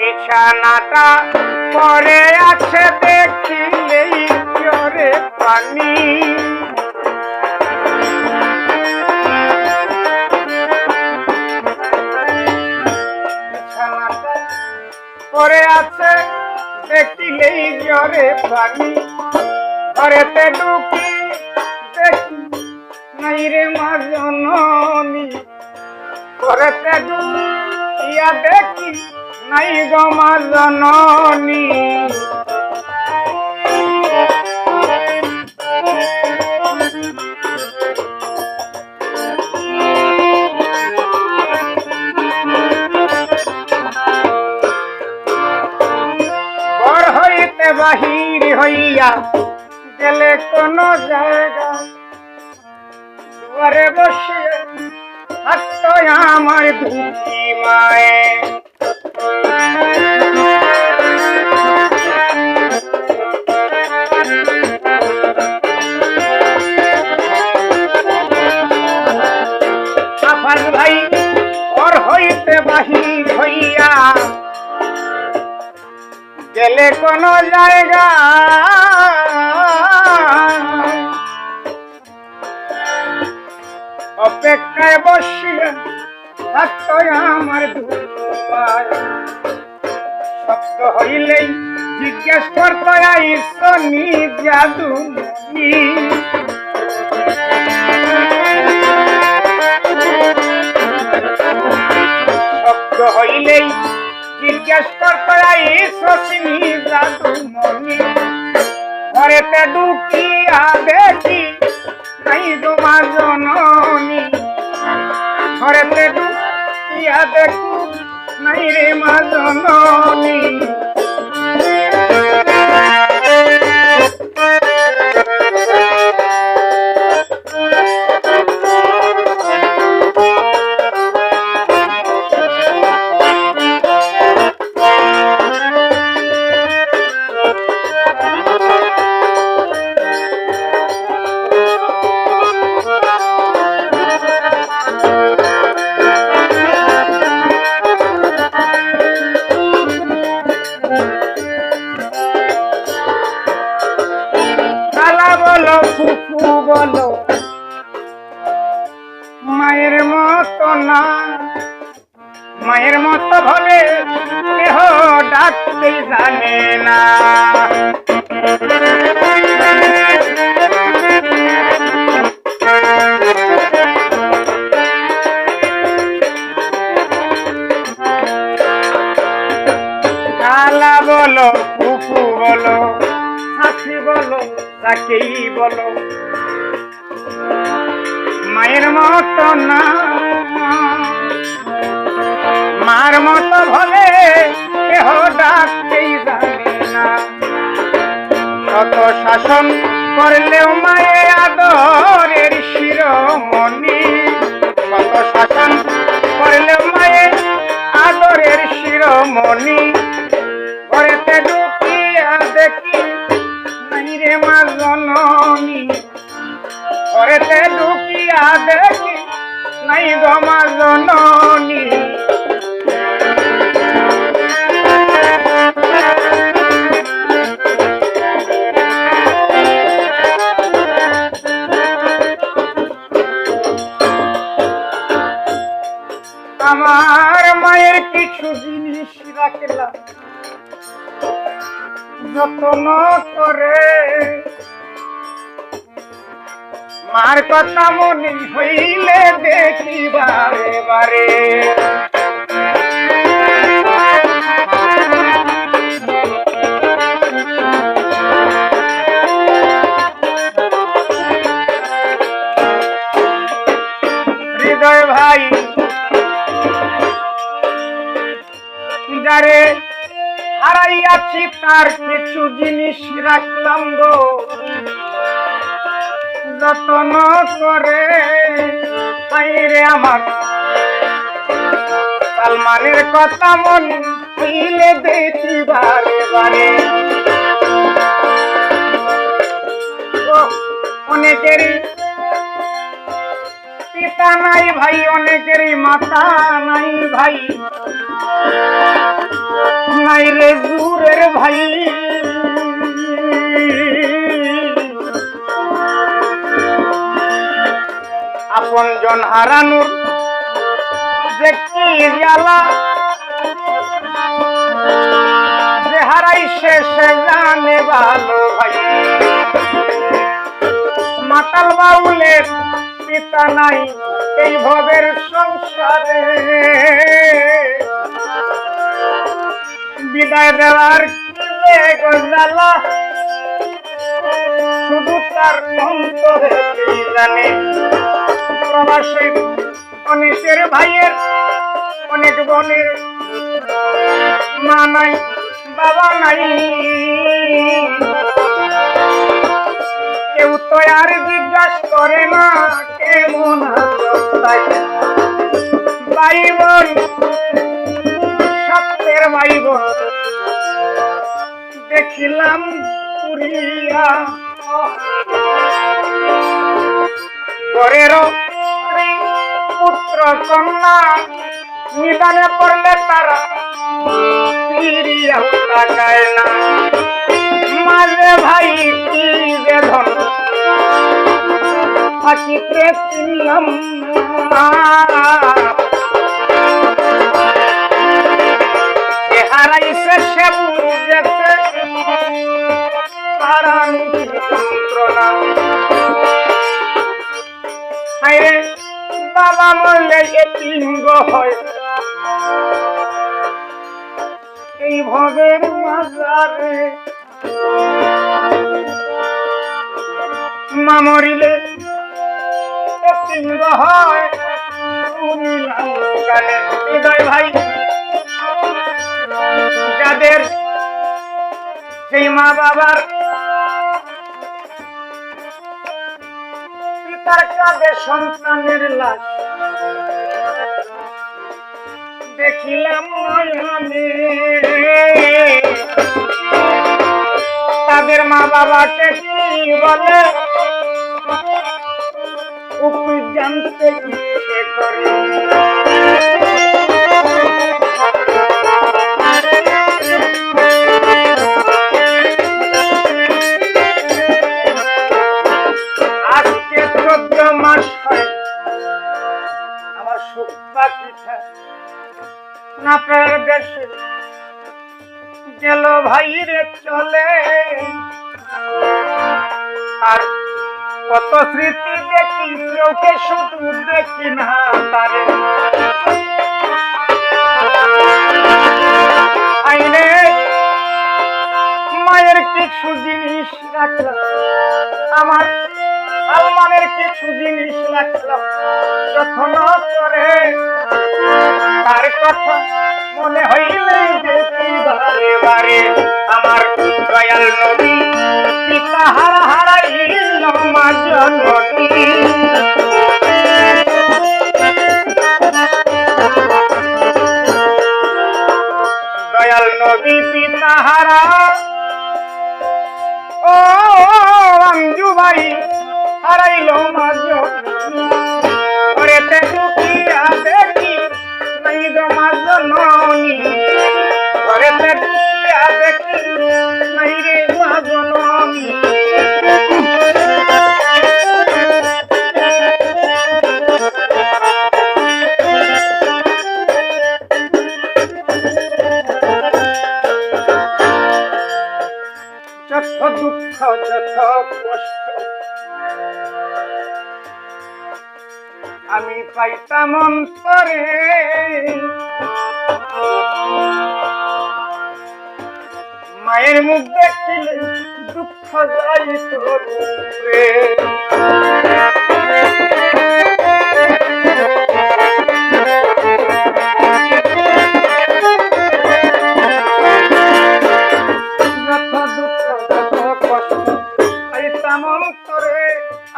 বিছানাটা পড়ে আছে দেখিলেই জোরে পানি বিছানাটা পড়ে আছে দেখিলেই জোরে পানি ঘরেতে ঢুকি দেখি নাই রে মা জননী ঘরেতে ঢুকিয়া দেখি নাই গো মা জননী ঘর হইতে বাহির হইয়া গেলে কোন জায়গা দুয়ারে বসে থাকতো আমার দুঃখী মায়ে আফাজ ভাই ঘর হইতে বাহির হইয়া গেলে কোন জায়গা অপেক্ষায় বসিয়া থাকতো আমার দুয়ার শব্দ হইলেই জিজ্ঞেস করতো আইসনি জাদুমণি শব্দ হইলেই জিজ্ঞেস করতো আইসনি জাদুমণি ঘরেতে ঢুকিয়া দেখি নাই গো মা জননী ঘরেতে ঢুকিয়া দেখি নাই রে মা জননী ফুফু বলো মায়ের মতো না মায়ের মতো বলে কেহ ডাকতে জানে না খালা বলো ফুফু বলো শাশি বলো তাকেই বলো মায়ের মতো না মার মতো ভলে কেহ ডাকতেই জানে না শত শাসন করলেও মায়ে আদরের শিরোমণি শত শাসন করলেও মায়ে আদরের শিরোমণি ঘরেতে ঢুকিয়া দেখি নাই রে মা জননী ঘরেতে ঢুকিয়া দেখি নাই গো মা জননী আমার মায়ের কিছু জিনিস রাখলাম যত্ন করে মার কথা মনে হইলে দেখি বারে বারে হৃদয় ভাই যারে হারাইয়াছি তার কিছু জিনিস রাখলাম গো যত্ন করে রে আমার সালমানের কথা মনে হইলে দেখি বারে বারে অনেকেরই পিতা নাই ভাই, অনেকেরই মাতা নাই ভাই, গরিবের ভাই আপন জন হারানোর যে কি জ্বালা, যে হারাইছে সে জানে ভালো ভাই। মাতাল বাউলের পিতা নাই এই ভবের সংসারে, বিদায় দেওয়ার জ্বালা শুধু তার অন্তরে জানে। প্রবাসী অনেকের ভাইয়ের অনেক বোনের মা নাই বাবা নাই, কেউ তো আর জিজ্ঞাসা করে না কেমন তাই ভাই বোন, সত্যের ভাই বোন দেখিলাম পুরিয়া। ঘরেরও স্ত্রী পুত্র কন্যা নিদানে পড়লে তারা ফিরিয়াও তাকায় না। মাঝে ভাই কি বেদন থাকিতে চিনলাম না, যে হারাইছে সে বুঝেছে হারানোর যন্ত্রণা। হায়রে বাবা মরলে এতিঙ্গ হয় এই ভবের মাঝারে, মা মরিলে এতিঙ্গ হয় হৃদয় ভাই। যাদের সেই মা বাবার পিতার কাঁধে সন্তানের লাশ দেখিলাম নয়নে, তাদের মা বাবাকে কি বলে জানতে ইচ্ছে করে। আজকে 14 মাস হয় আমার সুখ পাখিটা না পের দেশে গেল ভাইরে চলে, আর কত স্মৃতি দেখি চোখে শুধু দেখি না তারে। আইনে মায়ের কিছু জিনিস রাখলাম, আমার সালমানের কিছু জিনিস রাখলাম যত্ন করে, তার কথা মনে হইলে দেখি বারে বারে। আমার দয়াল নবী পিতা হারা হারাইল মা জননী, দয়াল নবী পিতা হারা ও আঞ্জু ভাই হারাইল মা জননী। ওরেতে দুঃখিয়া দেখি নাই গো মা জননী, ওরেতে দুঃখিয়া দেখি নাই রে মা জননী। যত দুঃখ যত কষ্ট আমি পাইতাম অন্তরে, মায়ের মুখ দেখিলে দুঃখ যাইত দূরে।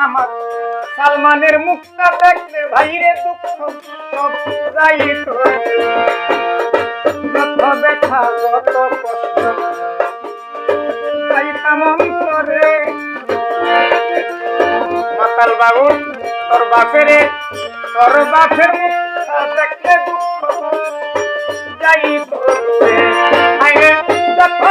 আমার সালমানের মুখটা দেখলে ভাইরে দুঃখ সব যাইত, যত ব্যথা যত কষ্ট যাইতাম অন্তরে। মাতাল বাবু তোর বাপের মুখটা দেখলে দুঃখ যাইত, যত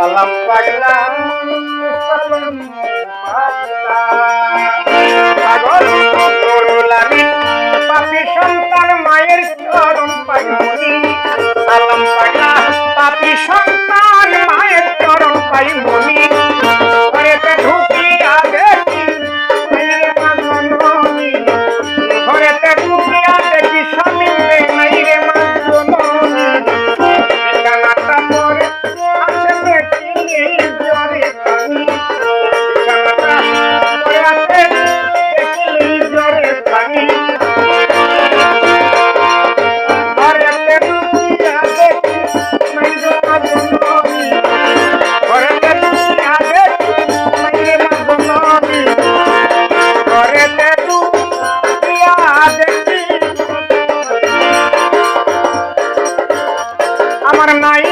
সালাম পাগলা সালাম পাগলা পাগল নুরুল আমিন পাপী সন্তান মায়ের চরণ পাই মনি সালাম পাগলা পাপী সন্তান মায়ের চরণ পাই মনি ঘরেতে ঢুকিয়া দেখি ঘরেতে ঢুকিয়া দেখি স্বামী নাই রে মাঝননী ঠিকানাটা পরে আছে দেখি জ্বরে পানি ঠিকানাটা পরে আছে দেখি জ্বরে পানি ঘরেতে ঢুকিয়া দেখি নাই রে মাঝননী ঘরেতে ঢুকিয়া দেখি নাই রে মাঝননী ঘরেতে ঢুকিয়া দেখি আমার নাই